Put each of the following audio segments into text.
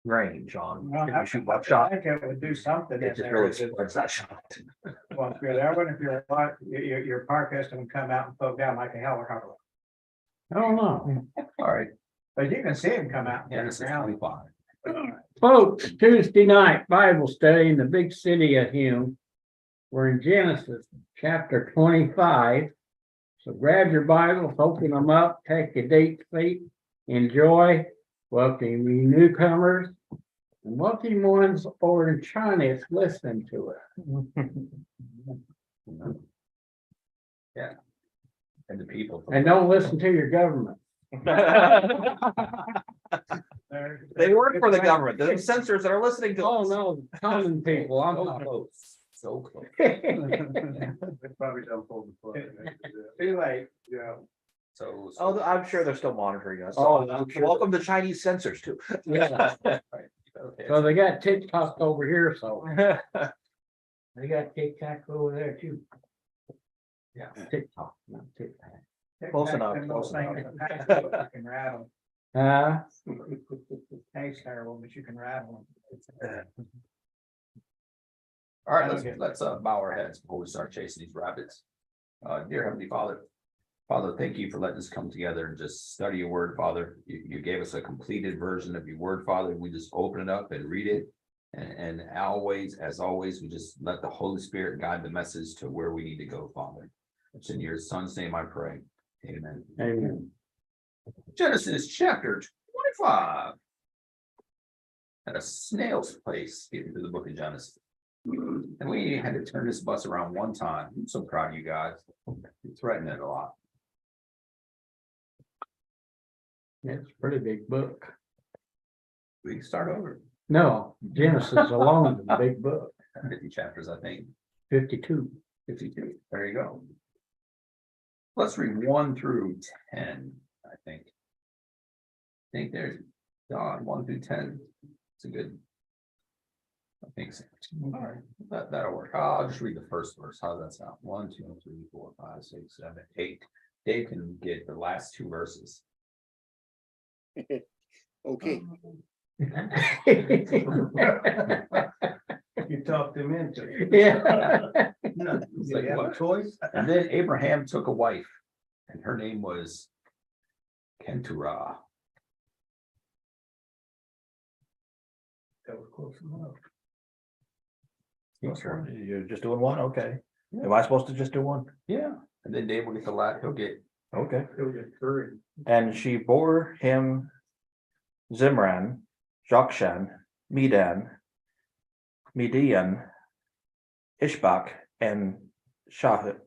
range on, Well, can I you shoot buckshot? think it would do something. It in just there really that- spreads that shot. Well, if you're there, but if you're, your park system come out and poke down like a helicopter. I don't know. All right, But you can see him come out. yeah, this is 25. Folks, Tuesday night Bible study in the big city of Hume. We're in Genesis chapter 25. So grab your Bibles, open them up, take a deep seat, enjoy. Welcome you newcomers and welcome ones over in China that's listening to it. Yeah. And the people. And don't listen to your government. They work for the government, the censors that are listening to. Oh, us. no, common people, I'm So not. close, so close. Probably don't pull the plug. Too late. Yeah. So. Oh, I'm sure they're still monitoring us. Oh, I'm sure. Welcome to Chinese censors too. Yeah. Right, okay. So they got TikTok over here, so. They got TikTok over there too. Yeah. TikTok, not TikTok. Close enough, Them little close things enough. that you can rattle. Tastes terrible, but you can rattle them. All right, let's bow our heads before we start chasing these rabbits. Dear Heavenly Father, Father, thank you for letting us come together and just study your word, Father. You gave us a completed version of your word, Father. We just open it up and read it. And always, as always, we just let the Holy Spirit guide the message to where we need to go, Father. It's in your son's name I pray. Amen. Amen. Genesis chapter 25. At a snail's pace getting through the book of Genesis. And we had to turn this bus around one time. I'm so proud of you guys. You threatened it a lot. It's a pretty big book. We can start over. No, Genesis alone is a big book, 50 chapters, I think. 52. 52. There you go. Let's read 1 through 10, I think. I think there's 1 through 10. It's a good. I think so. All right, that'll work. I'll just read the first verse. How does that sound? 1, 2, 3, 4, 5, 6, 7, 8. Dave can get the last 2 verses. Okay, You talked him into it. Yeah. It's like, You have a what? choice? And then Abraham took a wife, and her name was Keturah. That was close enough. You're just doing one, okay. Am I supposed to just do one? Yeah, and then Dave will get the last. He'll get. Okay. He'll get 3. And she bore him Zimran, Jokshan, Medan, Median, Ishbak, and Shuha.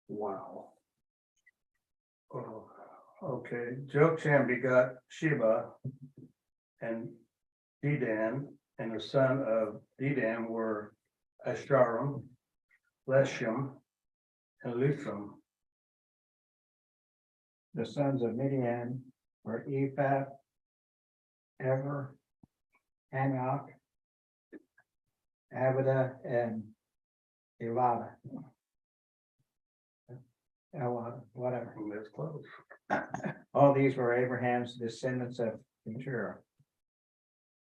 Wow. Oh, okay, Jokshan begot Sheba and Dedan, and the son of Dedan were Asharim, Leshem, and Luthram. The sons of Midian were Ephah, Ever, Hanok, Abida, and Elada. Whatever. That's close. All these were Abraham's descendants of Keturah.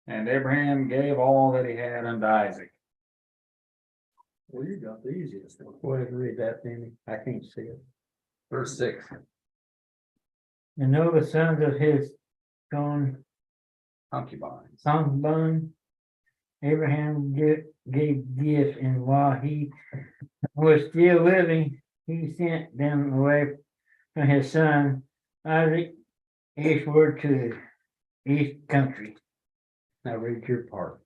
And Abraham gave all that he had unto Isaac. Well, you got the easiest one. Go ahead and read that, Danny. I can't see it. Verse 6. And know the sons of his son Concubines. concubine Abraham gave gifts, and while he was still living, he sent them away from his son Isaac eastward to the east country. Now read your part.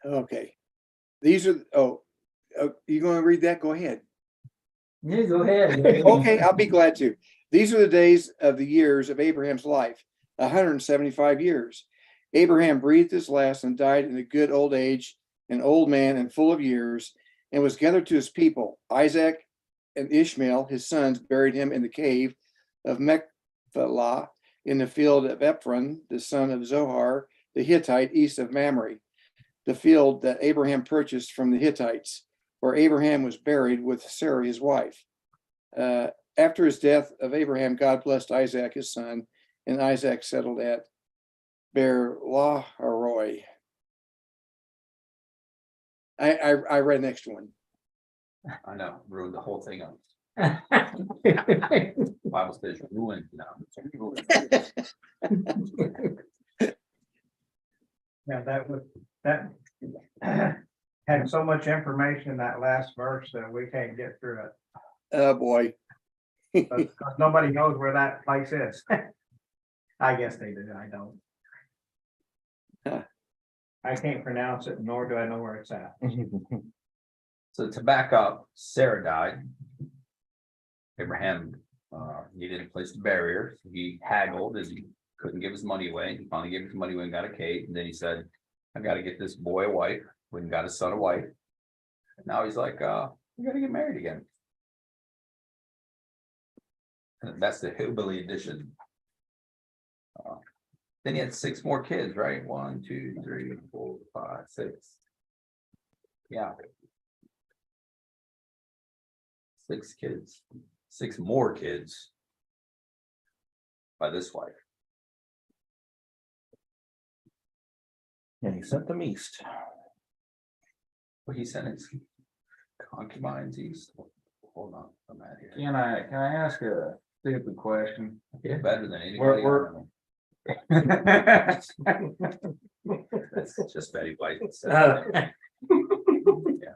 okay. These are, you gonna read that? Go ahead. Yeah, go ahead. Okay, I'll be glad to. These are the days of the years of Abraham's life, 175 years. Abraham breathed his last and died in a good old age, an old man and full of years, and was gathered to his people. Isaac and Ishmael, his sons, buried him in the cave of Machpelah in the field of Ephron, the son of Zohar, the Hittite, east of Mamre, the field that Abraham purchased from the Hittites, where Abraham was buried with Sarah, his wife. After his death of Abraham, God blessed Isaac, his son, and Isaac settled at Beer Lahai. I read the next one. I know, ruined the whole thing up. Bible says ruined now. Yeah, that had so much information in that last verse that we can't get through it. Oh, boy. Because nobody knows where that place is. I guess they do, I don't. Huh. I can't pronounce it, nor do I know where it's at. So to back up, Sarah died. Abraham needed a place to bury her. He haggled as he couldn't give his money away. He finally gave his money away and got a cave. And then he said, I gotta get this boy a wife. Went and got his son a wife. Now he's like, we gotta get married again. And that's the hillbilly edition. Then he had 6 more kids, right? 1, 2, 3, 4, 5, 6. Yeah. 6 kids, 6 more kids. By this wife. And he sent them east. But he sent his concubines east. Hold on, I'm at here. Can I ask a stupid question? Yeah, better than anybody. We're- I know. That's just Betty White.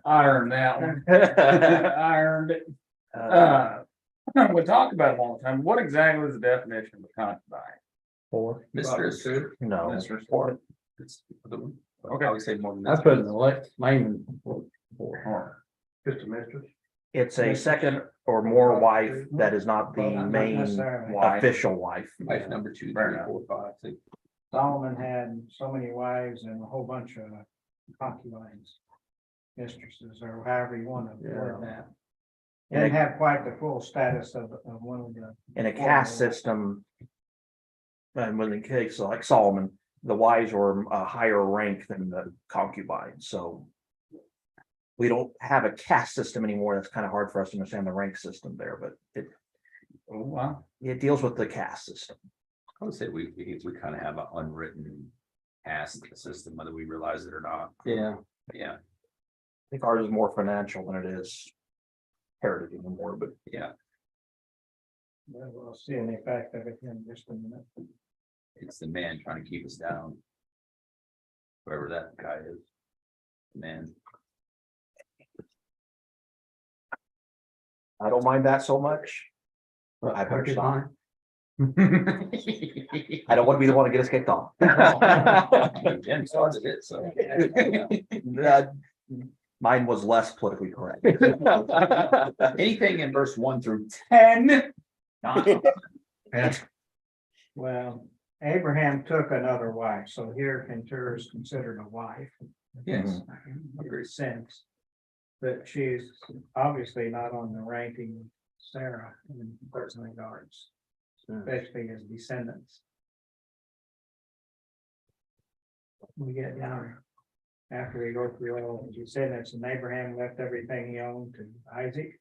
I earned that one. I earned it. We talk about it all the time. What exactly is the definition of a concubine? 4. Mistress. No. Mistress. It's the one. Okay. I would say more than That's that. what the layman. Just a mistress? It's a second or more wife that is not the Well, not main necessarily. official wife. Wife number 2, 3, Fair enough. 4, 5, 6. Solomon had so many wives and a whole bunch of concubines. Mistresses, or however you want to word that. And have quite the full status of one of the. In a caste system. And when the case like Solomon, the wives were a higher rank than the concubines, so. We don't have a caste system anymore. That's kind of hard for us to understand the rank system there, but Oh, wow. it deals with the caste system. I would say we kind of have an unwritten caste system, whether we realize it or not. Yeah. Yeah, I think ours is more financial than it is heritage anymore, but yeah. We'll see an effect of it in just a minute. It's the man trying to keep us down. Whoever that guy is. Man. I don't mind that so much. I better stop. I don't want to be the one to get us kicked off. Jen started it, so. Mine was less politically correct. Anything in verse 1 through 10. Well, Abraham took another wife, so here Keturah is considered a wife. Yes. Agreed. Sense. But she's obviously not on the ranking of Sarah in certain regards, especially as descendants. We get down after we go through all the descendants, and Abraham left everything he owned to Isaac.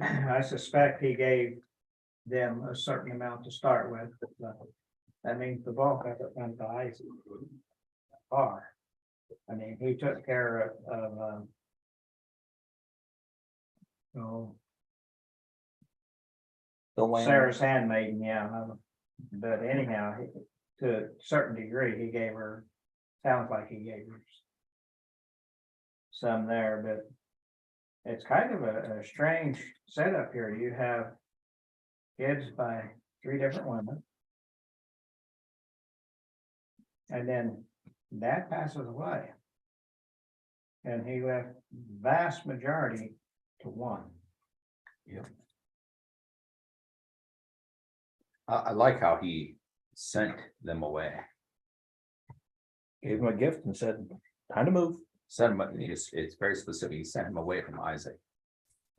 I suspect he gave them a certain amount to start with, but that means the bulk of it went to Isaac. Far. I mean, he took care of oh, The land. Sarah's handmaiden, yeah. But anyhow, to a certain degree, he gave her, sounds like he gave her some there, but it's kind of a strange setup here. You have kids by 3 different women. And then dad passes away. And he left vast majority to one. I like how he sent them away. Gave him a gift and said, time to move. Sent him, it's very specific. He sent him away from Isaac.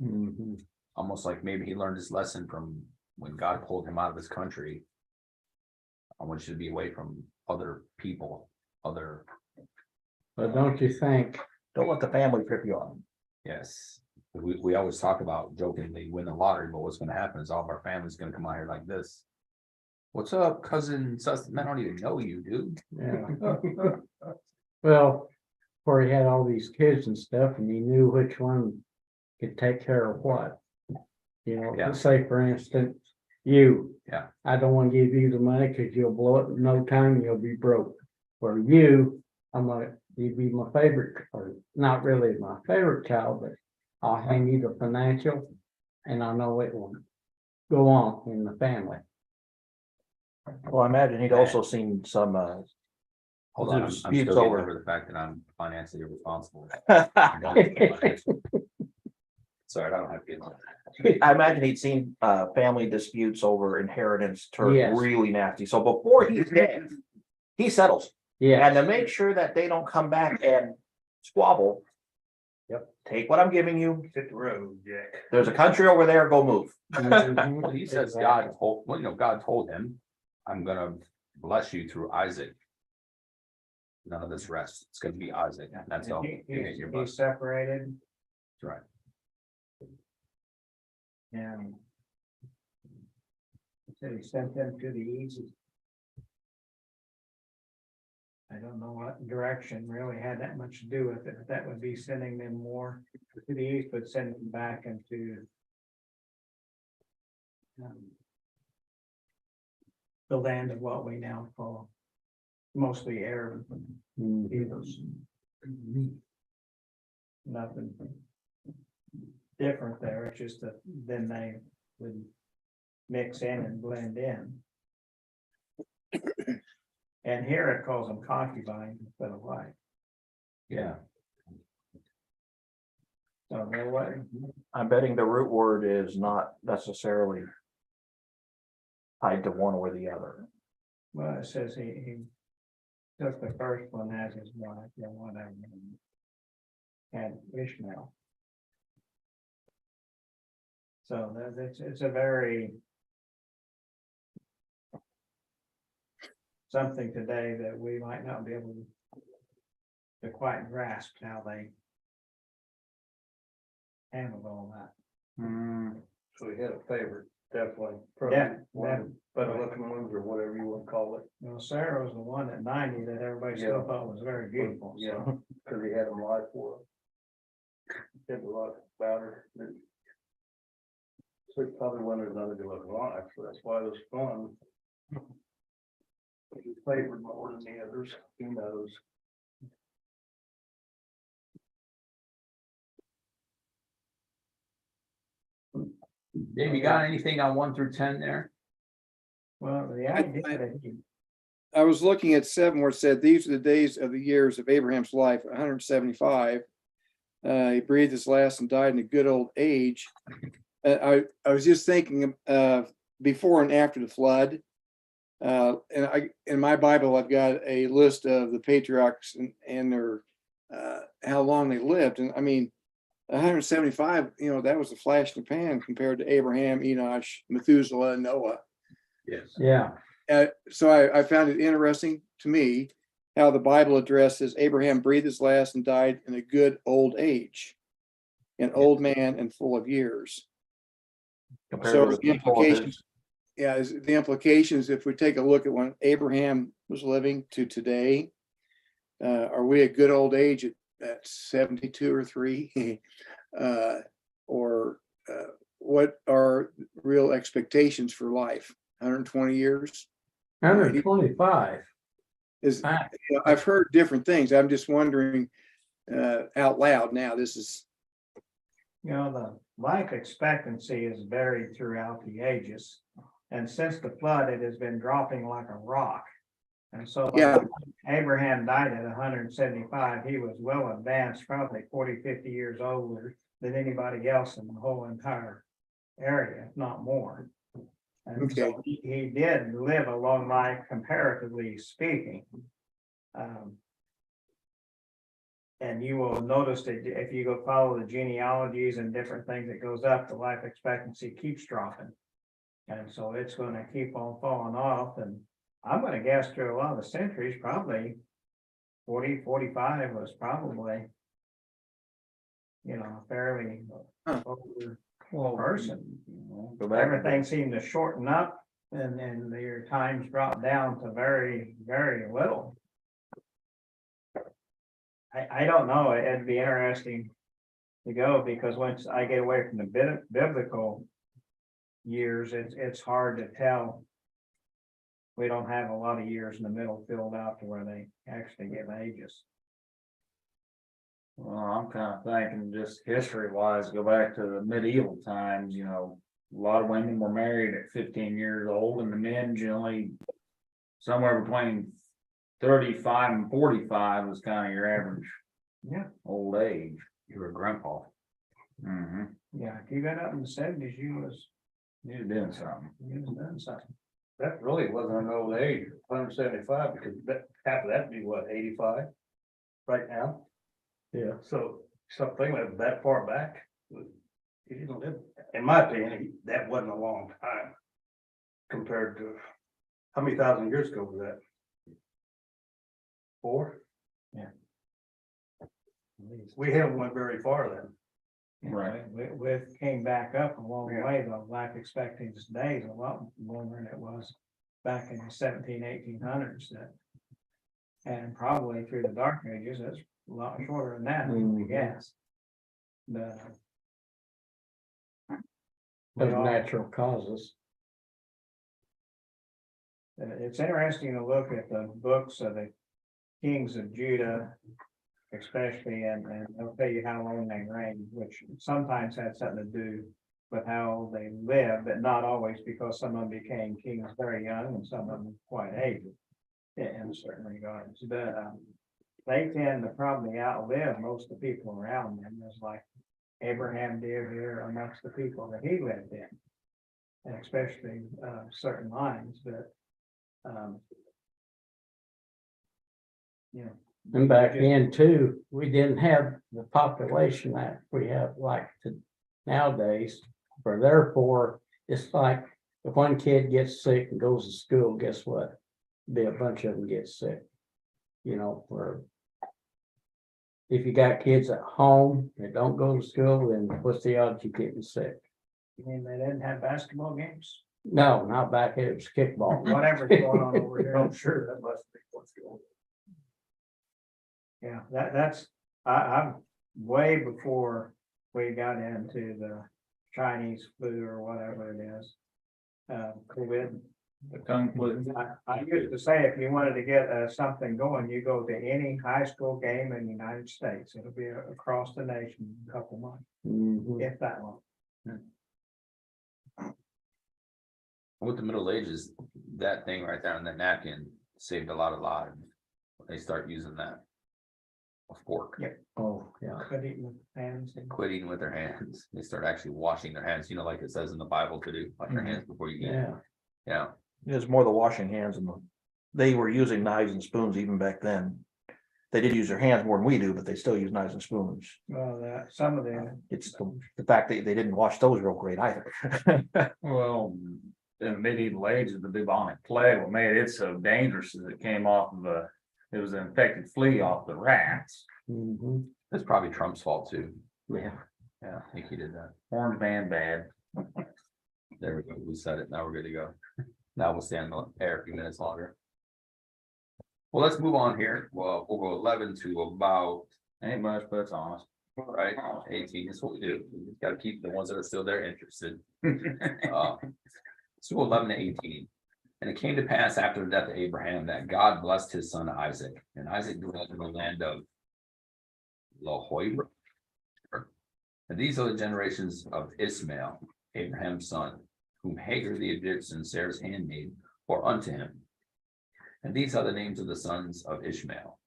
Mhm. Almost like maybe he learned his lesson from when God pulled him out of his country. I want you to be away from other people, other, But don't you think, Don't let the family trip you on. yes. We always talk about jokingly win the lottery, but what's gonna happen is all of our family's gonna come out here like this. What's up, cousin Sustin? I don't even know you, dude. Yeah. Well, where he had all these kids and stuff and he knew which one could take care of what. You know, Yeah. say for instance, you. Yeah. I don't want to give you the money because you'll blow it in no time and you'll be broke. For you, you'd be my favorite, or not really my favorite child, but I'll hand you the financial and I know it will go on in the family. Well, I imagine he'd also seen some, Hold on, I'm still Disputes getting over. over the fact that I'm financially irresponsible. I Sorry, I don't have kids. imagine he'd seen, family disputes over inheritance turn Yes. really nasty. So before he's dead, he settles. Yeah, And to make sure that they don't come back and squabble. Yep, take what I'm giving you. Hit the road, Jack. There's a country over there, go move. Well, he says God told him, I'm gonna bless you through Isaac. None of this rest, it's gonna be Isaac, and that's all. You get your He's blessing. separated That's right. and. He said he sent them to the east. I don't know what direction really had that much to do with it, but that would be sending them more to the east, but sending them back into. The land of what we now call mostly Arab peoples. Nothing different there, it's just that then they would mix in and blend in. And here it calls them concubines instead of wife. Yeah, So no way. I'm betting the root word is not necessarily tied to one or the other. Well, it says he took the first one as his wife, the one that had Ishmael. So it's a very something today that we might not be able to quite grasp how they handled all that. So he had a favorite, definitely. Yeah, Better looking ones or whatever you want to call it. Well, Sarah was the one at 90 that everybody still Yeah. thought was very beautiful. Yeah, So because he had them live for her. Did a lot about her. So he probably wanted another good looking wife, so that's why it was fun. But he favored more than the others, who knows? Dave, you got anything on 1 through 10 there? well, the idea that I was looking at 7 where it said, these are the days of the years of Abraham's life, 175. He breathed his last and died in a good old age. I was just thinking before and after the flood. And in my Bible, I've got a list of the patriarchs and their how long they lived. And I mean, 175, that was a flash in the pan compared to Abraham, Enosh, Methuselah, and Noah. Yes. yeah, So I found it interesting to me how the Bible addresses Abraham breathed his last and died in a good old age, an old man and full of years. Compared So to the the people of his- implications, yeah, the implications, if we take a look at when Abraham was living to today, are we at good old age at 72 or 3? Or what are real expectations for life? 120 years? 125. I've heard different things. I'm just wondering out loud now, this is, the life expectancy is varied throughout the ages. And since the flood, it has been dropping like a rock. And so Yeah. Abraham died at 175. He was well advanced, probably 40, 50 years older than anybody else in the whole entire area, if not more. And so Okay. he did live a long life, comparatively speaking. And you will notice that if you go follow the genealogies and different things, it goes up, the life expectancy keeps dropping. And so it's gonna keep on falling off, and I'm gonna guess through a lot of the centuries, probably 40, 45 was probably, fairly older person. Go back. Everything seemed to shorten up And then your times drop down to very, very little. I don't know, it'd be interesting to go, because once I get away from the biblical years, it's hard to tell. We don't have a lot of years in the middle filled out to where they actually give ages. Well, I'm kind of thinking just history wise, go back to the medieval times, you know, a lot of women were married at 15 years old and the men generally somewhere between 35 and 45 was kind of your average. Yeah. Old age. You were a grandpa. Mm-hmm. Yeah, if you got up in the 70s, you was doing something. doing something. That really wasn't an old age, 175, because half of that'd be what, 85? Right now? Yeah. So something that far back, he didn't live, in my opinion, that wasn't a long time. Compared to, how many thousand years ago was that? 4? Yeah. We haven't went very far then. Right. We came back up a long Yeah. way, the life expectancy today is a lot longer than it was back in the 1800s that. And probably through the dark ages, it's a lot shorter than that, I Mhm. guess. The. Of natural causes. It's interesting to look at the books of the kings of Judah. Especially, and they'll tell you how long they reigned, which sometimes had something to do with how they lived, but not always, because some of them became kings very young and some of them quite aged. In certain regards, but they tend to probably outlive most of the people around them, just like Abraham did here amongst the people that he lived in. And especially certain lines, but you know. And back then too, we didn't have the population that we have like nowadays. For therefore, it's like if one kid gets sick and goes to school, guess what? Be a bunch of them get sick. You know, or if you got kids at home that don't go to school, then what's the odds you getting sick? You mean they didn't have basketball games? No, not back here, it was kickball. Whatever's going on over here. I'm sure that must be what's going on. Yeah, that's, I'm way before we got into the Chinese flu or whatever it is. COVID. The tongue flu. I used to say, if you wanted to get something going, you go to any high school game in the United States. It'll be across the nation in a couple months, Mhm. if that long. With the Middle Ages, that thing right there on that napkin saved a lot of lives. When they start using that. A fork. Yeah. Oh, yeah. Could eat with hands. and- Quit eating with their hands. They start actually washing their hands, you know, like it says in the Bible to do, wash your hands before you eat. Yeah. Yeah, It's more the washing hands and they were using knives and spoons even back then. They did use their hands more than we do, but they still use knives and spoons. Well, some of the, It's the fact that they didn't wash those real great either. Well, in the medieval ages, the bubonic plague, what made it so dangerous is it came off of it was an infected flea off the rats. Mhm. that's probably Trump's fault too. Yeah. Yeah, I think he did that. Orange man bad. There we go. We said it. Now we're good to go. Now we'll stay on the air a few minutes longer. Well, let's move on here. Well, we'll go 11 to about, Ain't much, but it's honest. right, 18. That's what we do. We just gotta keep the ones that are still there interested. So 11 to 18. And it came to pass after the death of Abraham that God blessed his son Isaac, and Isaac dwelt in the land of Lohoibra. And these are the generations of Ishmael, Abraham's son, whom Hagar the Egyptian, Sarah's handmaid, bore unto him. And these are the names of the sons of Ishmael,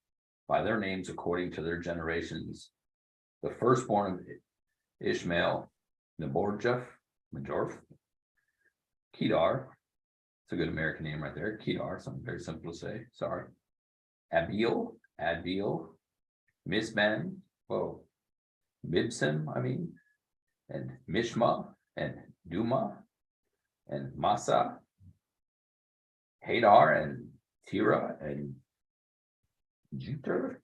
by their names according to their generations. The firstborn of Ishmael, Neborjah, Kedar. It's a good American name right there. Kedar, something very simple to say. Sorry. Adbeel, Mizban, Mibsam, and Mishma, and Duma, and Masa, Hadar, and Tira, and Juter,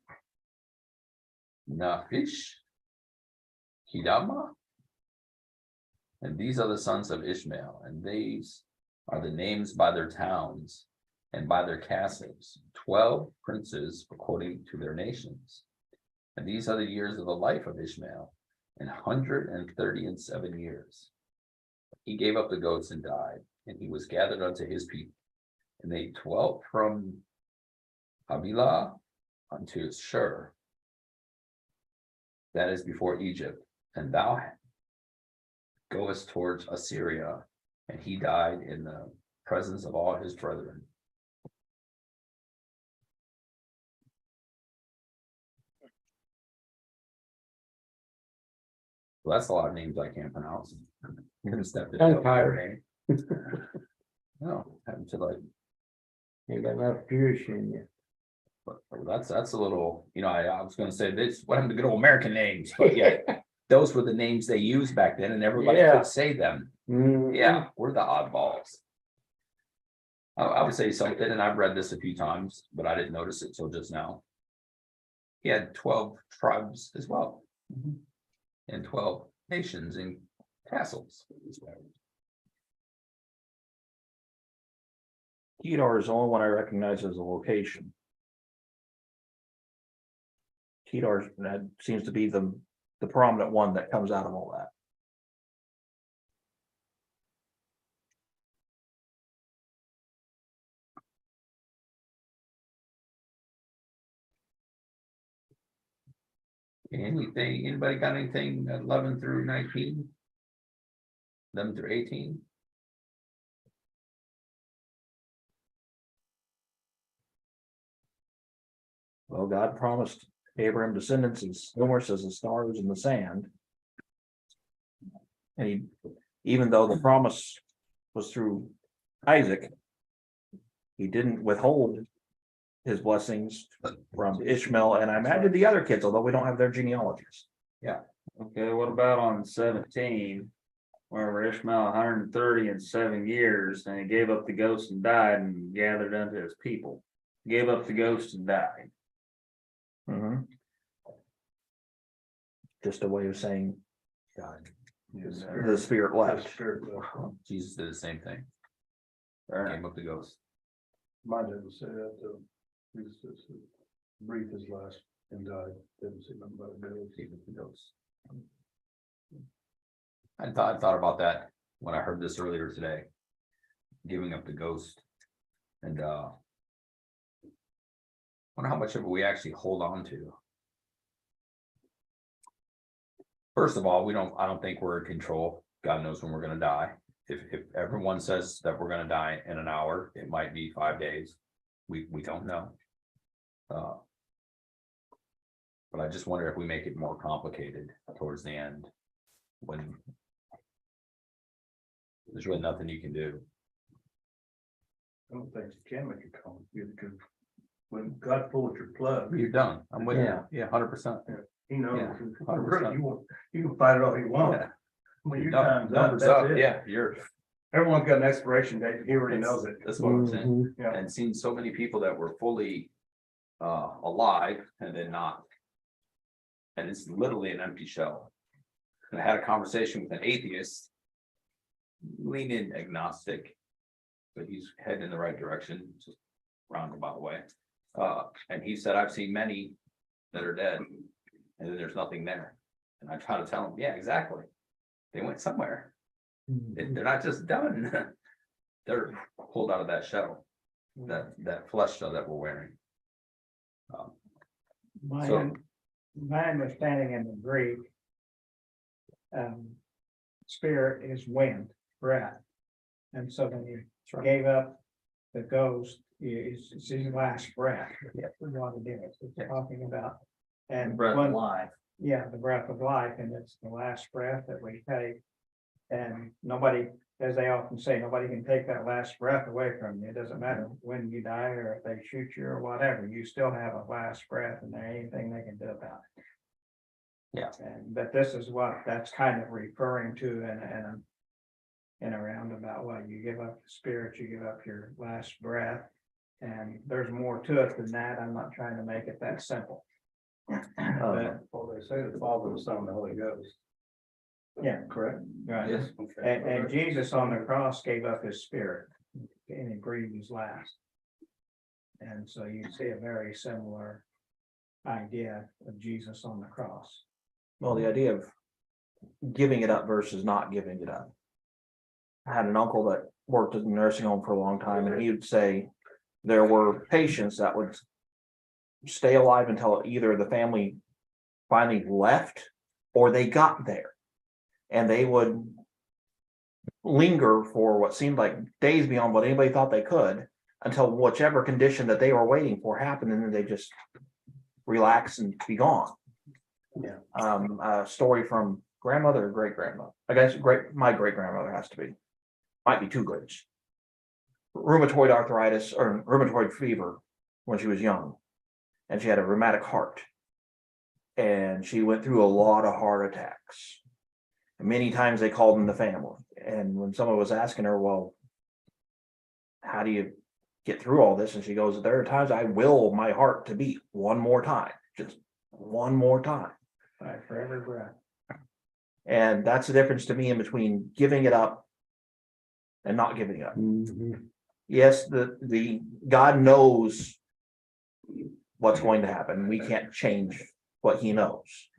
Nafish, Hidama. And these are the sons of Ishmael, and these are the names by their towns and by their castles, 12 princes according to their nations. And these are the years of the life of Ishmael, 137 years. He gave up the goats and died, and he was gathered unto his people. And they dwelt from Havilah unto Shur, that is before Egypt, and thou goest towards Assyria, and he died in the presence of all his brethren. Well, that's a lot of names I can't pronounce. Couldn't step it I'm up. tired. No, having to like, Ain't got enough Jewish in you. but that's a little, I was gonna say this, what happened to good old American names, but yeah, those were the names they used back then, and everybody Yeah. could say them. Mhm. Yeah, we're the oddballs. I would say something, and I've read this a few times, but I didn't notice it till just now. He had 12 tribes as well. And 12 nations and castles. Kedar is the only one I recognize as a location. Kedar, that seems to be the prominent one that comes out of all that. Anything, anybody got anything 11 through 19? 11 through 18? Well, God promised Abraham descendants as numerous as the stars in the sand. And he, even though the promise was through Isaac, he didn't withhold his blessings from Ishmael, and I imagine the other kids, although we don't have their genealogies. Okay, what about on 17? Where Ishmael 137 years, and he gave up the ghost and died and gathered unto his people. Gave up the ghost and died. Mhm. Just a way of saying God. the spirit left. Jesus did the same thing. Or- Came up the ghost. Mine didn't say that, though. He just breathed his last and died. Didn't say nothing about it. Came up the ghost. I thought about that when I heard this earlier today. Giving up the ghost. And wonder how much of it we actually hold on to. First of all, I don't think we're in control. God knows when we're gonna die. If everyone says that we're gonna die in an hour, it might be 5 days. We don't know. But I just wonder if we make it more complicated towards the end. When there's really nothing you can do. I don't think you can make it complicated, because when God pulls your plug, You're done. I'm with you. Yeah. Yeah, 100%. he knows. Yeah, 100%. Really, you can fight it all you want. Yeah. When your Num- time's up, Numbers that's up, it. yeah, Everyone's got an expiration date, he already knows it. that's what I'm saying. Mhm. Yeah. And seen so many people that were fully alive and then not. And it's literally an empty shell. And I had a conversation with an atheist, leaning agnostic, but he's heading in the right direction, just roundabout way. And he said, I've seen many that are dead, and then there's nothing there. And I try to tell him, yeah, exactly. They went somewhere. They're not just done. They're pulled out of that shell, that flesh shell that we're wearing. My, So- my understanding in the Greek. Spirit is wind, breath. And so when you gave up the ghost, it's his last breath. That's what it is. It's talking about. And Breath of one, life. yeah, the breath of life, and it's the last breath that we take. And nobody, as they often say, nobody can take that last breath away from you. It doesn't matter when you die or if they shoot you or whatever, you still have a last breath and there ain't anything they can do about it. Yeah. And, but this is what that's kind of referring to in a roundabout way. You give up the spirit, you give up your last breath. And there's more to it than that. I'm not trying to make it that simple. But Well, they say the Father, the Son, and the Holy Ghost. Yeah, correct. Right. Yes. And Jesus on the cross gave up his spirit and he breathed his last. And so you see a very similar idea of Jesus on the cross. Well, the idea of giving it up versus not giving it up. I had an uncle that worked at a nursing home for a long time, and he would say there were patients that would stay alive until either the family finally left or they got there. And they would linger for what seemed like days beyond what anybody thought they could until whichever condition that they were waiting for happened, and then they just relax and be gone. Yeah. A story from grandmother or great grandmother. I guess my great grandmother has to be. Might be two greats. Rheumatoid arthritis or rheumatoid fever when she was young. And she had a rheumatic heart. And she went through a lot of heart attacks. And many times they called in the family. And when someone was asking her, well, how do you get through all this? And she goes, there are times I will my heart to beat one more time, just one more time. Right, for every breath. And that's the difference to me in between giving it up and not giving it up. Mhm. Yes, the God knows what's going to happen. We can't change what he knows.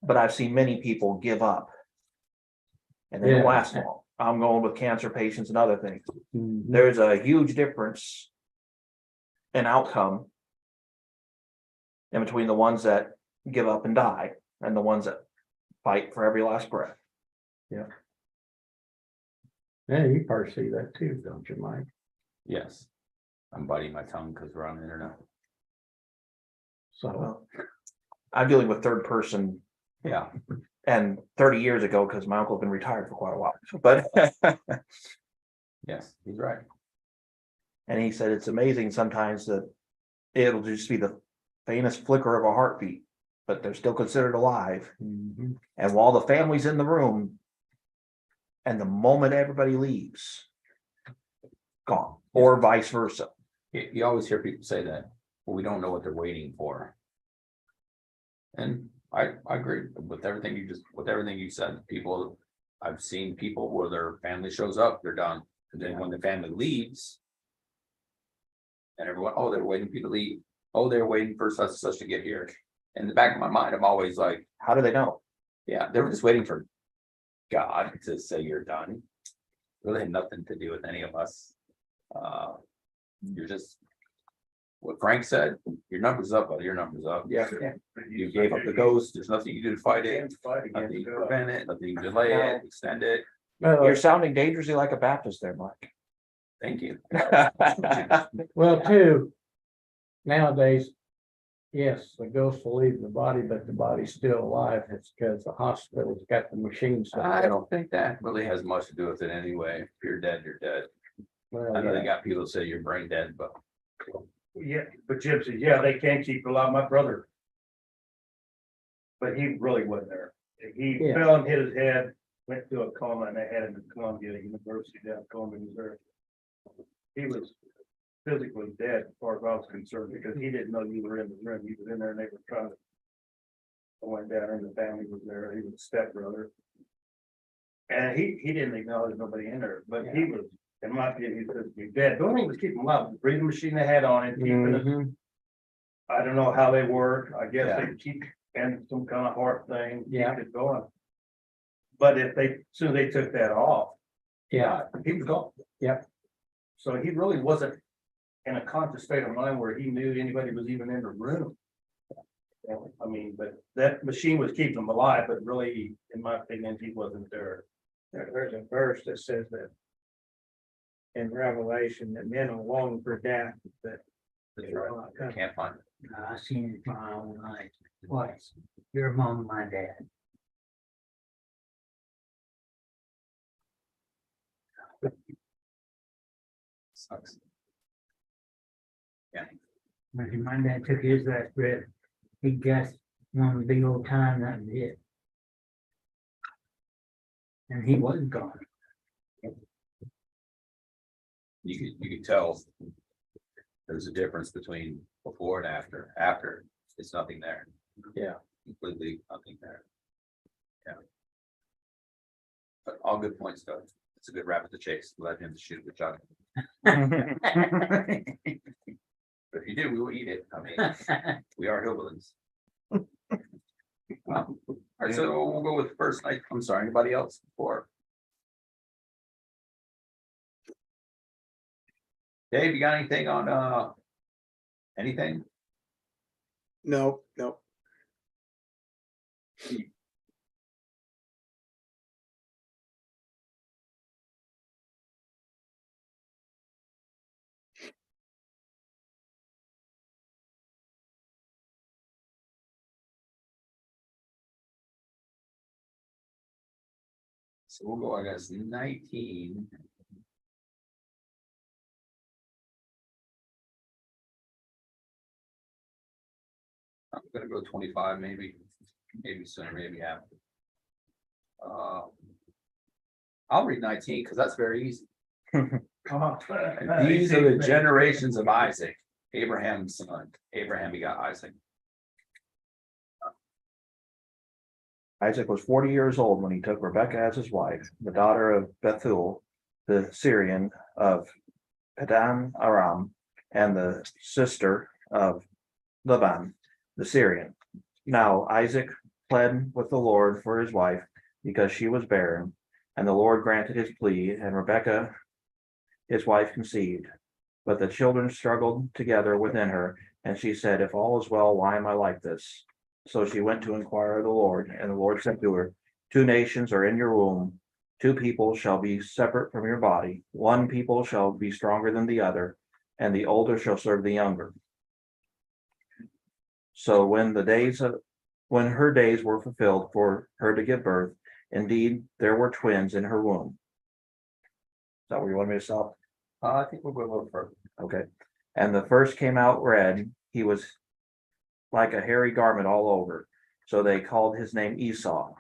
But I've seen many people give up. And they don't Yeah. last long. I'm going with cancer patients and other things. Mhm. There's a huge difference in outcome in between the ones that give up and die and the ones that fight for every last breath. Yeah, you probably see that too, don't you, Mike? Yes. I'm biting my tongue because we're on the internet. So, Well, I'm dealing with third person Yeah, and 30 years ago, because my uncle's been retired for quite a while, but yes, he's right. and he said it's amazing sometimes that it'll just be the faintest flicker of a heartbeat, but they're still considered alive. mhm. And while the family's in the room, and the moment everybody leaves, gone, or vice versa. You always hear people say that, well, we don't know what they're waiting for. And I agree with everything you said. People, I've seen people where their family shows up, they're done. And then when the family leaves. And everyone, oh, they're waiting for you to leave. Oh, they're waiting for such and such to get here. In the back of my mind, I'm always like, How do they know? yeah, they were just waiting for God to say you're done. Really had nothing to do with any of us. You're just. What Frank said, your number's up, buddy, your number's up. Yeah. You gave up the ghost, there's nothing you can do to fight it, Fight against nothing you can God. prevent it, nothing you can delay it, extend it. You're sounding dangerously like a Baptist there, Mike. Thank you. Well, too, nowadays, yes, the ghost will leave the body, but the body's still alive. It's because the hospital's got the machines. I don't think that really has much to do with it anyway. If you're dead, you're dead. Well, I know yeah. they got people that say you're brain dead, but Yeah, but Jim said, yeah, they can't keep alive my brother. But he really wasn't there. He Yeah. fell and hit his head, went to a coma, and they had him in Columbia University down in Columbia, Missouri. He was physically dead as far as I was concerned, because he didn't know you were in the room. He was in there and they were trying to. I went down and the family was there. He was a stepbrother. And he didn't acknowledge nobody in there, but he was, in my opinion, he was physically dead. The only thing was keeping him alive, the breathing machine they had on it, keeping it. Mhm. I don't know how they work. I guess Yeah. they keep in some kind of heart thing, Yeah. keep it going. But if they, as soon as they took that off, Yeah, he was gone. Yep. So he really wasn't in a conscious state of mind where he knew anybody was even in the room. I mean, but that machine was keeping him alive, but really, in my opinion, he wasn't there. There's a verse that says that. In Revelation, that men will long for death, but. that's right. Can't find it. I seen it with my own eyes twice. Your mom and my dad. Sucks. Yeah, When my dad took his last breath, he gasped one big old time, that was it. And he was gone. you could tell. There's a difference between before and after. After, it's nothing there. Yeah. Completely nothing there. But all good points, though. It's a good rabbit to chase. Let him shoot the shot. But if you do, we will eat it. I mean, we are hillbillies. All right, so we'll go with first night. I'm sorry, anybody else before? Dave, you got anything on, anything? No, no. So we'll go, I guess, 19. I'm gonna go 25, maybe sooner, maybe after. I'll read 19 because that's very easy. These are the generations of Isaac, Abraham's son. Abraham begot Isaac. Isaac was 40 years old when he took Rebekah as his wife, the daughter of Bethuel, the Syrian of Padan Aram, and the sister of Laban, the Syrian. Now Isaac pled with the Lord for his wife because she was barren, and the Lord granted his plea, and Rebekah, his wife, conceived. But the children struggled together within her, and she said, "If all is well, why am I like this?" So she went to inquire of the Lord, and the Lord said to her, "Two nations are in your womb, two people shall be separate from your body, one people shall be stronger than the other, and the older shall serve the younger." So when her days were fulfilled for her to give birth, indeed there were twins in her womb. Is that where you want me to stop? I think we'll go a little further. Okay. And the first came out red, he was like a hairy garment all over, so they called his name Esau.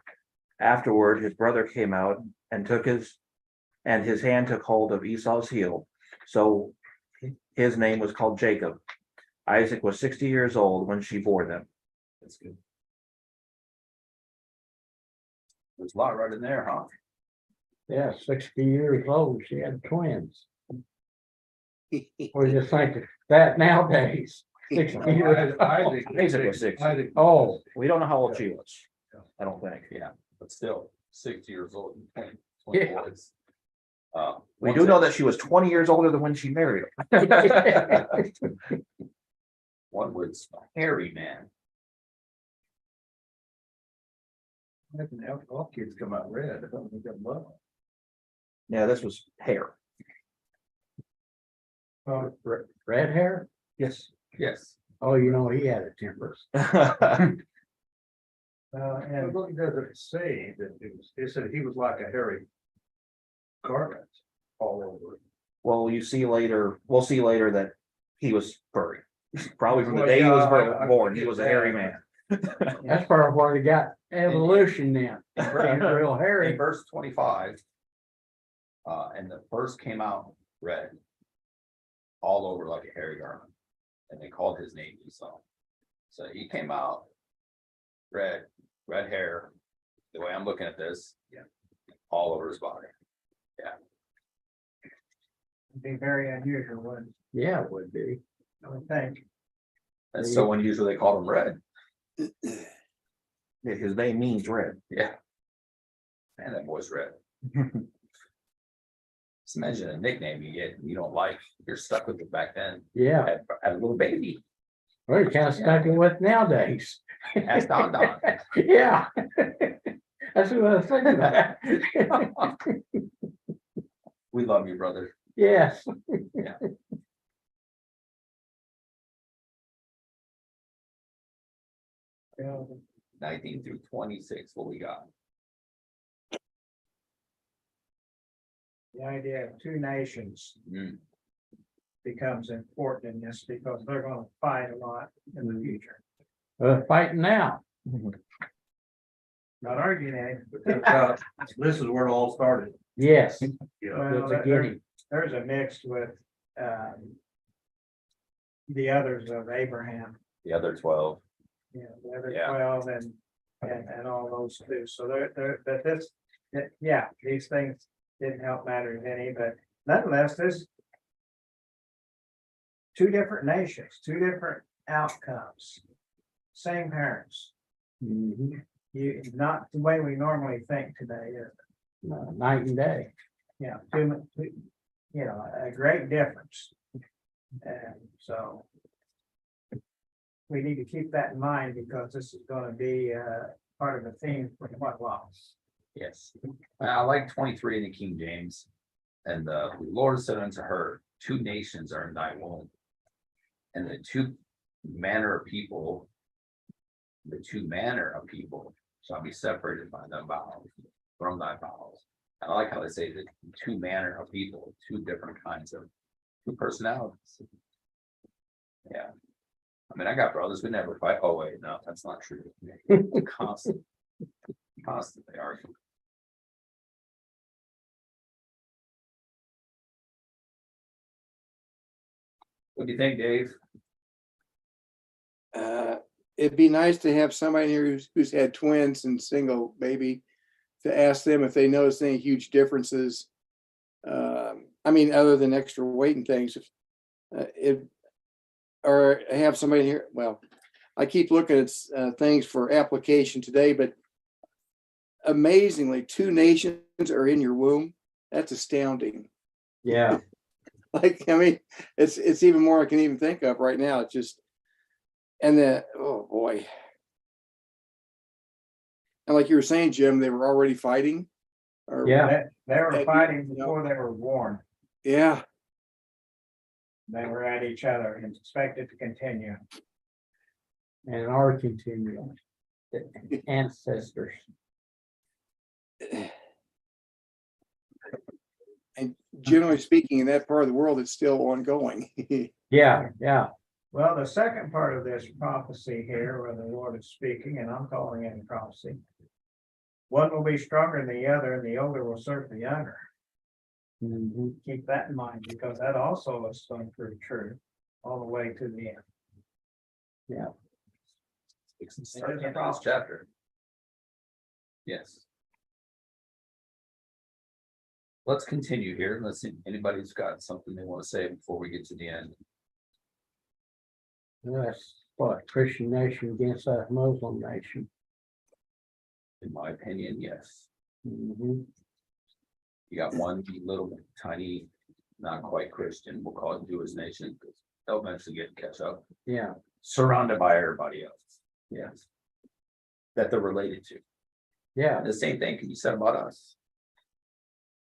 Afterward, his brother came out and his hand took hold of Esau's heel, so his name was called Jacob. Isaac was 60 years old when she bore them. That's good. There's a lot right in there, huh? Yeah, 60 years old, she had twins. Or just think of that nowadays. 60 years old. Isaac was 60. Oh, We don't know how old she was. I don't think. Yeah, but still 60 years old. And 20 Yeah. boys. We do know that she was 20 years older than when she married him. One was a hairy man. All kids come out red. I don't think that much. Yeah, this was hair. red hair? Yes. Yes. Oh, you know, he had a temper. And look, it doesn't say that it said he was like a hairy garment all over. Well, we'll see later that he was furry. Probably from the Well, day he was yeah, I born, he get was a that. hairy man. That's part of why they got evolution then. He's real In hairy. verse 25. And the first came out red. All over like a hairy garment. And they called his name Esau. So he came out red hair, the way I'm looking at this. Yeah. All over his body. It'd be very unusual, wouldn't Yeah, it would be. it? I would think. That's so unusual they called him red. His name means red. Yeah. And that boy's red. Just imagine a nickname you get, you don't like, you're stuck with it back then. Yeah, As a little baby. we're kind of stuck in with nowadays. That's Don Don. Yeah. That's what I was thinking about. We love you, brother. Yes. 19 through 26, what we got? The idea of two nations Hmm. becomes important in this because they're gonna fight a lot in the future. Fighting now. Not arguing it. This is where it all started. Yes. Yeah. Well, The beginning. there's a mix with, the others of Abraham, The other 12. you know, the other Yeah. 12 and and all those too. So that this, yeah, these things didn't help matters any, but nonetheless, there's two different nations, two different outcomes, same parents. Mhm. Not the way we normally think today, is it? Night and day. Yeah, a great difference. And so we need to keep that in mind because this is gonna be part of the theme for what was. Yes, I like 23 in the King James. And the Lord said unto her, two nations are in thy womb. And the two manner of people shall be separated by thy bowels, from thy bowels. I like how they say that two manner of people, two different kinds of, two personalities. Yeah. I mean, I got brothers who never fight. Oh, wait, no, that's not true. Constantly arguing. What do you think, Dave? It'd be nice to have somebody here who's had twins and single baby to ask them if they notice any huge differences. I mean, other than extra weight and things, or have somebody here. Well, I keep looking at things for application today, but amazingly, two nations are in your womb. That's astounding. Yeah. Like, I mean, it's even more I can even think of right now. It's just, and then, oh boy. And like you were saying, Jim, they were already fighting. Or, Yeah. They were Yeah, fighting yeah. before they were born. yeah. They were at each other and expected to continue. And our continuing ancestors. And generally speaking, in that part of the world, it's still ongoing. Yeah, yeah. Well, the second part of this prophecy here, where the Lord is speaking, and I'm calling it a prophecy. One will be stronger than the other, and the older will serve the younger. Mhm. Keep that in mind, because that also is going to prove true all the way to the end. Yeah. Start the last chapter. Yes. Let's continue here. Let's see, anybody's got something they want to say before we get to the end. That's what, Christian nation against that Muslim nation. In my opinion, yes. Mhm. You got one little tiny, not quite Christian, we'll call it Jewish nation, because they'll eventually catch up, Yeah, surrounded by everybody else. Yes. That they're related to. yeah, And the same thing can be said about us.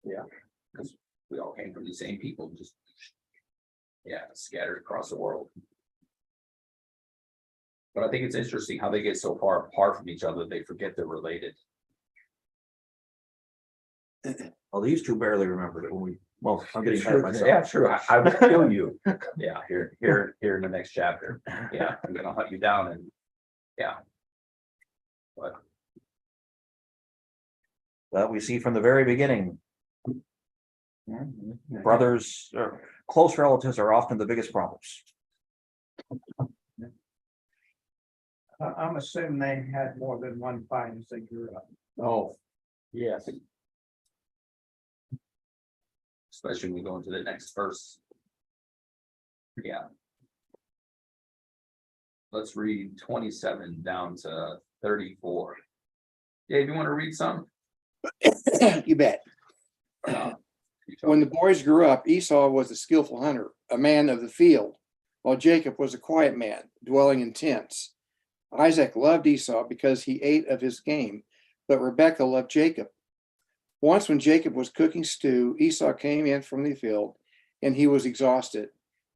Yeah, because we all came from the same people, just. Yeah, scattered across the world. But I think it's interesting how they get so far apart from each other, they forget they're related. Well, these two barely remembered it when we, well, I'm getting ahead of myself. Yeah, true. I will kill you. Yeah, here in the next chapter. Yeah, I'm gonna hunt you down and, yeah. But That we see from the very beginning. Brothers or close relatives are often the biggest problems. I'm assuming they had more than one fight as they grew up. oh, yes. especially when we go into the next verse. Yeah. Let's read 27 down to 34. Dave, you want to read some? You bet. When the boys grew up, Esau was a skillful hunter, a man of the field, while Jacob was a quiet man, dwelling in tents. Isaac loved Esau because he ate of his game, but Rebekah loved Jacob. Once when Jacob was cooking stew, Esau came in from the field, and he was exhausted.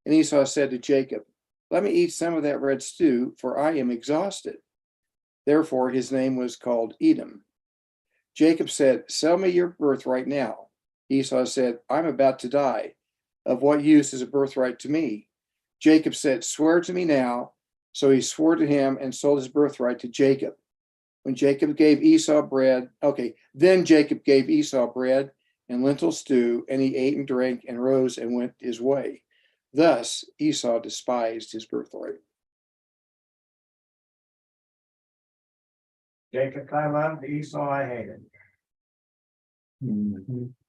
And Esau said to Jacob, "Let me eat some of that red stew, for I am exhausted." Therefore his name was called Edom. Jacob said, "Sell me your birthright now." Esau said, "I'm about to die. Of what use is a birthright to me?" Jacob said, "Swear to me now." So he swore to him and sold his birthright to Jacob. When Jacob gave Esau bread, then Jacob gave Esau bread and lentil stew, and he ate and drank and rose and went his way. Thus Esau despised his birthright. Jacob I loved, Esau I hated.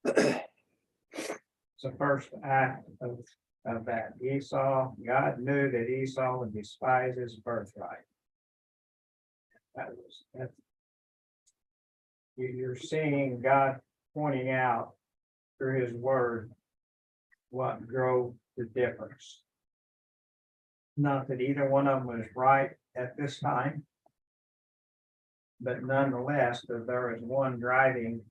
It's the first act of that. Esau, God knew that Esau would despise his birthright. That's. You're seeing God pointing out through his word what drove the difference. Not that either one of them was right at this time. But nonetheless, that there is one driving.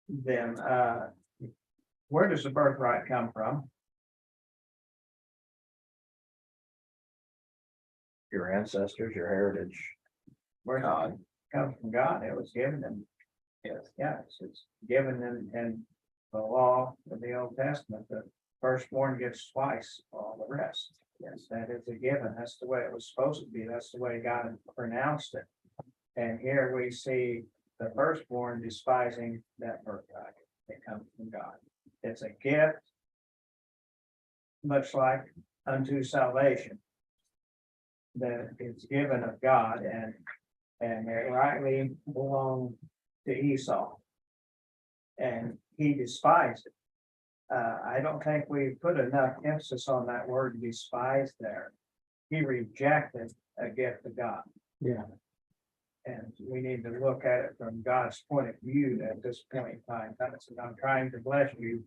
Then, where does the birthright come from? Your ancestors, your heritage. Where God. it comes from God, it was given them. Yes. Yes, it's given in the law of the Old Testament, the firstborn gets twice all the rest. Yes, that is a given. That's the way it was supposed to be. That's the way God pronounced it. And here we see the firstborn despising that birthright that comes from God. It's a gift, much like unto salvation, that it's given of God and it rightly belonged to Esau. And he despised it. I don't think we put enough emphasis on that word despise there. He rejected a gift of God. Yeah. And we need to look at it from God's point of view at this point in time. That's, I'm trying to bless you,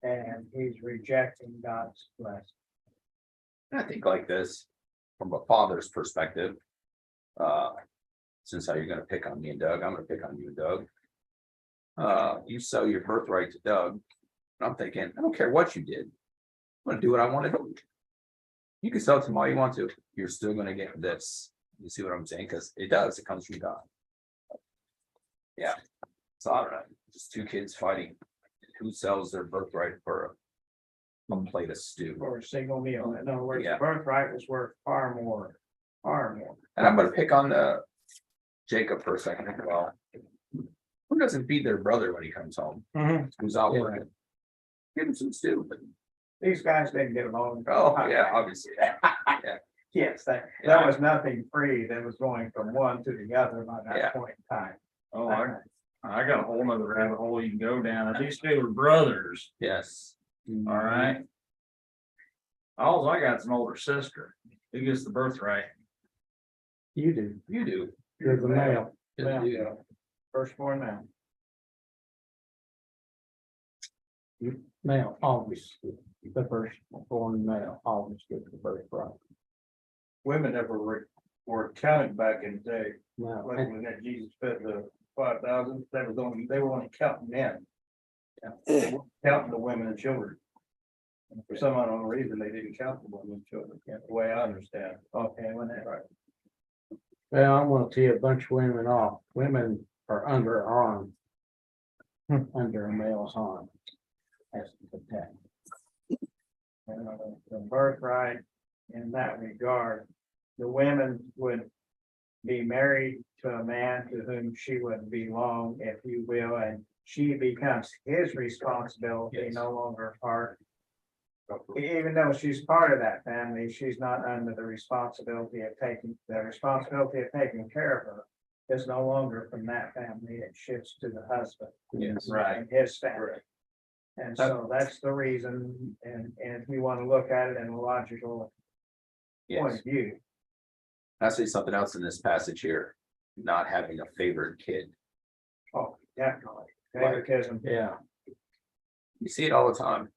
and he's rejecting God's blessing. I think like this, from a father's perspective. Since how you're gonna pick on me and Doug, I'm gonna pick on you and Doug. You sell your birthright to Doug. And I'm thinking, I don't care what you did. I'm gonna do what I want to do. You can sell it to him all you want to. You're still gonna get this. You see what I'm saying? Because it does, it comes from God. Yeah. So I don't know, just two kids fighting. Who sells their birthright for a plate of stew? For a single meal. In other words, the Yeah. birthright was worth far more, far more. And I'm gonna pick on Jacob for a second as well. Who doesn't feed their brother when he comes home? Who's out Yeah. working? Give him some stew. These guys didn't get along. Oh, yeah, obviously. Yes, there was nothing free that was going from one to the other by Yeah. that point in time. Oh, I got a whole nother rabbit hole you can go down. If these two were brothers, Yes. all right. All I got's an older sister. Who gets the birthright? You do. You do. You're the male. Yes, you do. Firstborn now. Male always, the first born male always gets the birthright. Women never were counted back in the day, Now, like when that Jesus fed the 5,000, they were only counting men. They weren't counting the women and children. And for some unknown reason, they didn't count the women and children, the way I understand. Okay, when that, Right. well, I want to see a bunch of women off. Women are underarmed. Under a male's arm. That's the tag. the birthright in that regard, the women would be married to a man to whom she would belong, if you will, and she becomes his responsibility, Yes. no longer part. Even though she's part of that family, she's not under the responsibility of taking care of her. Is no longer from that family, it shifts to the husband. Yes. Right. And his family. And so that's the reason, and if you want to look at it in a logical point Yes. of view. I see something else in this passage here, not having a favorite kid. Oh, definitely. Favoritism. Yeah, You see it all the time.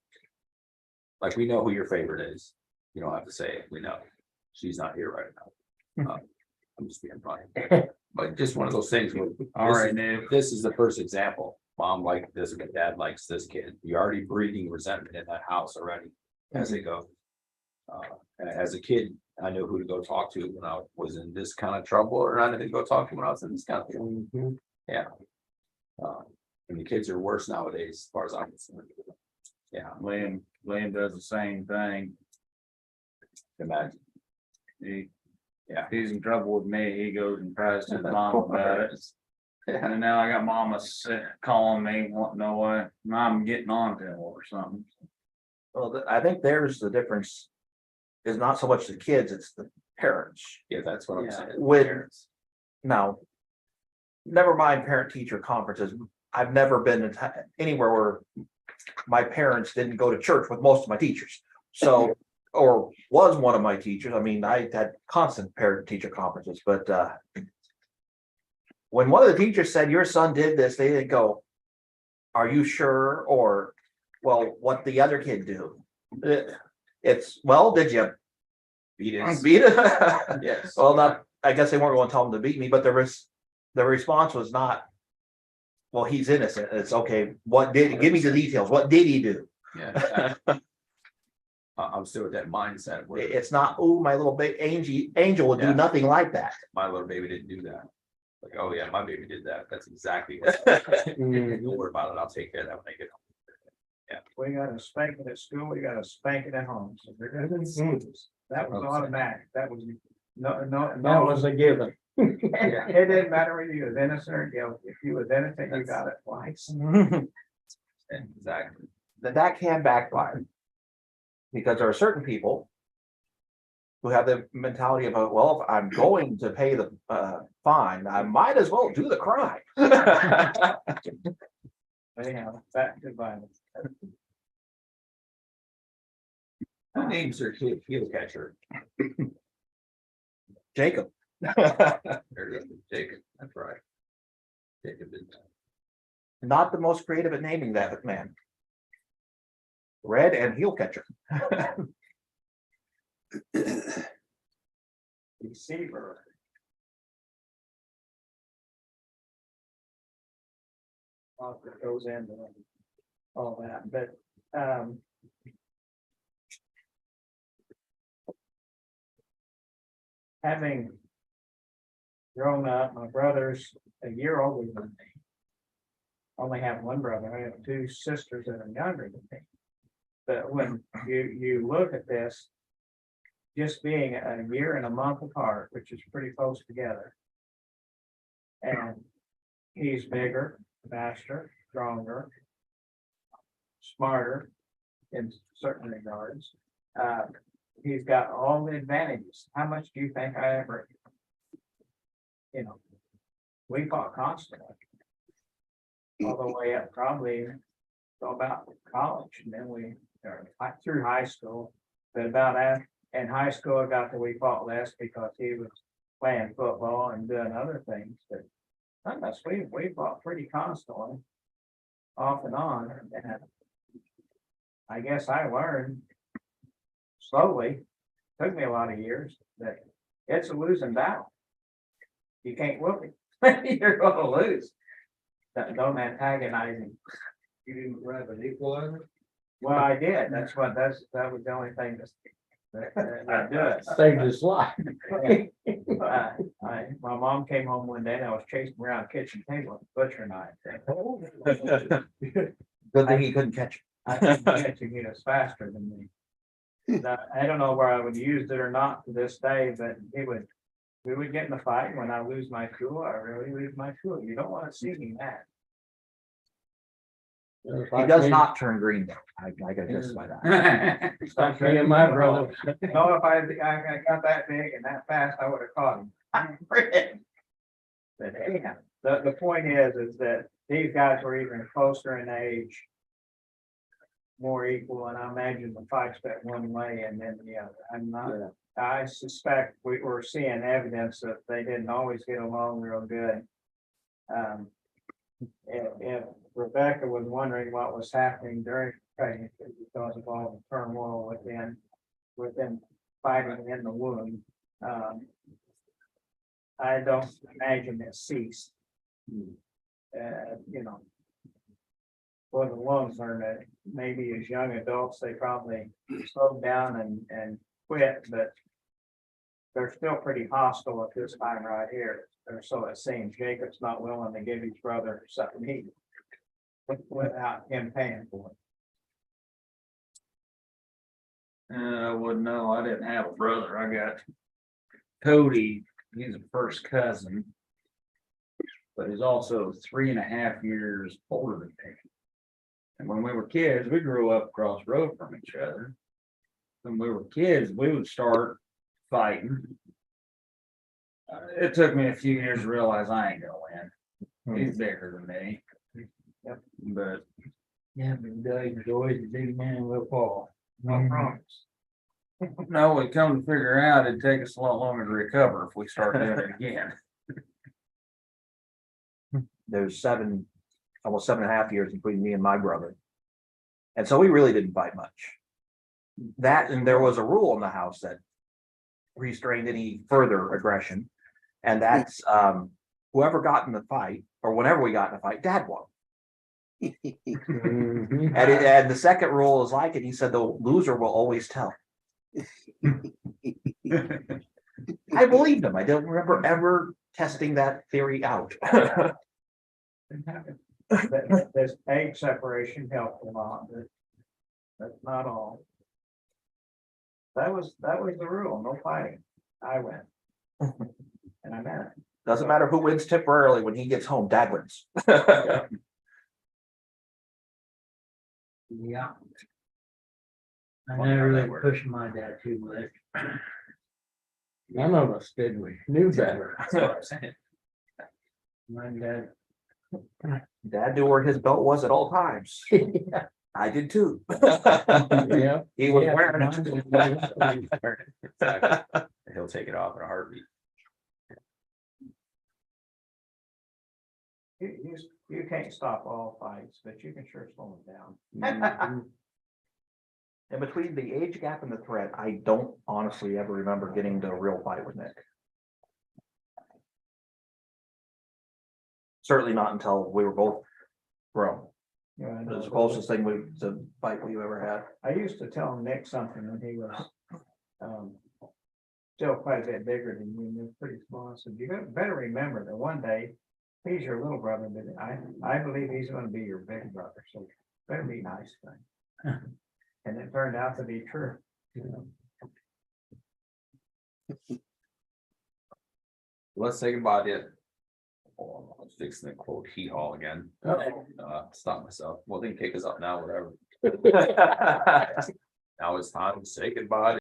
Like, we know who your favorite is. You don't have to say it, we know. She's not here right now. I'm just being funny. But just one of those things where. All right, Nick. This is the first example. Mom liked this, but dad likes this kid. You're already breeding resentment in that house already as they go. As a kid, I knew who to go talk to when I was in this kind of trouble, or I didn't go talk to when I was in this kind of trouble. mhm. And the kids are worse nowadays, as far as I'm concerned. Yeah, Liam does the same thing. imagine. He, Yeah. if he's in trouble with me, he goes and tries to his mom about it. Yeah, And now I got mama calling me, wanting to know why I'm getting on to him or something. Well, I think there's the difference. is not so much the kids, it's the parents. Yeah, that's what I'm Yeah. saying. With- Parents. Now, never mind parent-teacher conferences, I've never been anywhere where my parents didn't go to church with most of my teachers. So, or was one of my teachers. I mean, I had constant parent-teacher conferences, but when one of the teachers said, your son did this, they didn't go, are you sure? Or, well, what the other kid do? It's, well, did you Beat it. beat it? Yes. Well, not, I guess they weren't going to tell him to beat me, but the response was not, well, he's innocent. It's okay. Give me the details. What did he do? Yeah. I'm still with that mindset where It's not, oh, my little angel would Yeah. do nothing like that. my little baby didn't do that. Like, oh yeah, my baby did that. That's exactly what. Don't worry about it. I'll take care of that when I get home. We got a spanking at school, we got a spanking at home, so there isn't. That was automatic, that was, no. That was a given. It didn't matter whether you was innocent or guilty, if you was innocent, you got it twice. Exactly. That can backfire. Because there are certain people who have the mentality of, well, if I'm going to pay the fine, I might as well do the crime. Anyhow, back to violence. Who names their kid heel catcher? Jacob. There's Jacob. That's right. Jacob did that. Not the most creative at naming that man. Red and heel catcher. Deceiver. That goes into all that, but, having grown up, my brother's a year older than me. Only have one brother, I have two sisters that are younger than me. But when you look at this, just being a year and a month apart, which is pretty close together. And he's bigger, faster, stronger, smarter in certain regards. He's got all the advantages. How much do you think I ever? We fought constantly. All the way up, probably till about college, and then through high school. But about that, in high school, I got that we fought less because he was playing football and doing other things, but nonetheless, we fought pretty constantly, off and on, and I guess I learned slowly, took me a lot of years, that it's a losing battle. You can't whoop it, you're gonna lose. Don't antagonize him. You didn't grab an equalizer? Well, I did, that was the only thing that do it. Saved his life. My mom came home one day and I was chasing around the kitchen table with a butcher knife. Good thing he couldn't catch I think catching it is faster than me. Now, I don't know where I would use it or not to this day, but we would get in a fight. When I lose my cool, I really lose my cool. You don't want to see me mad. He does not turn green though. I got this by that. Like me and my brother. No, if I got that big and that fast, I would have caught him. But anyhow, the point is that these guys were even closer in age. More equal, and I imagine the fights went one way and then the other. I'm not, I suspect we're seeing evidence that they didn't always get along real good. If Rebecca was wondering what was happening during pregnancy because of all the turmoil within fighting in the womb, I don't imagine it ceased. For the ones that maybe as young adults, they probably slowed down and quit, but they're still pretty hostile at this time right here. Or so it seems. Jacob's not willing to give his brother something he without him paying for it. I wouldn't know. I didn't have a brother. I got Cody. He's a first cousin. But he's also 3.5 years older than me. And when we were kids, we grew up across the road from each other. when we were kids, we would start fighting. It took me a few years to realize I ain't gonna win. He's bigger than me. Yep. But Yeah, but Doug is always a big man will fall. No promise. no, we come to figure out it'd take us a lot longer to recover if we start doing it again. There's almost 7.5 years between me and my brother. And so we really didn't fight much. That, and there was a rule in the house that restrained any further aggression. And that's, whoever got in the fight, or whenever we got in a fight, Dad won. Mhm. And the second rule is like it, he said the loser will always tell. I believed him. I don't remember ever testing that theory out. This age separation helped a lot, but that's not all. That was the rule, no fighting. I win. And I meant it. Doesn't matter who wins temporarily, when he gets home, Dad wins. Yeah. I never really pushed my dad too much. None of us did, we knew better. That's what I'm saying. My dad, Dad knew where his belt was at all times. I did too. Yeah. He was Yeah, wearing mine it. Exactly. He'll take it off in a heartbeat. You can't stop all fights, but you can sure slow them down. Mhm. And between the age gap and the threat, I don't honestly ever remember getting to a real fight with Nick. Certainly not until we were both grown. You know, I It know was the closest thing to fight we've ever had. I used to tell Nick something when he was, still quite a bit bigger than you, and he was pretty small. I said, you better remember that one day, he's your little brother, but I believe he's gonna be your big brother, so better be nice to him. And it turned out to be true. Let's say goodbye to. Oh, I was fixing to quote Heat Hall again. Stop myself. Well, they can kick us up now, whatever. Now it's time to say goodbye to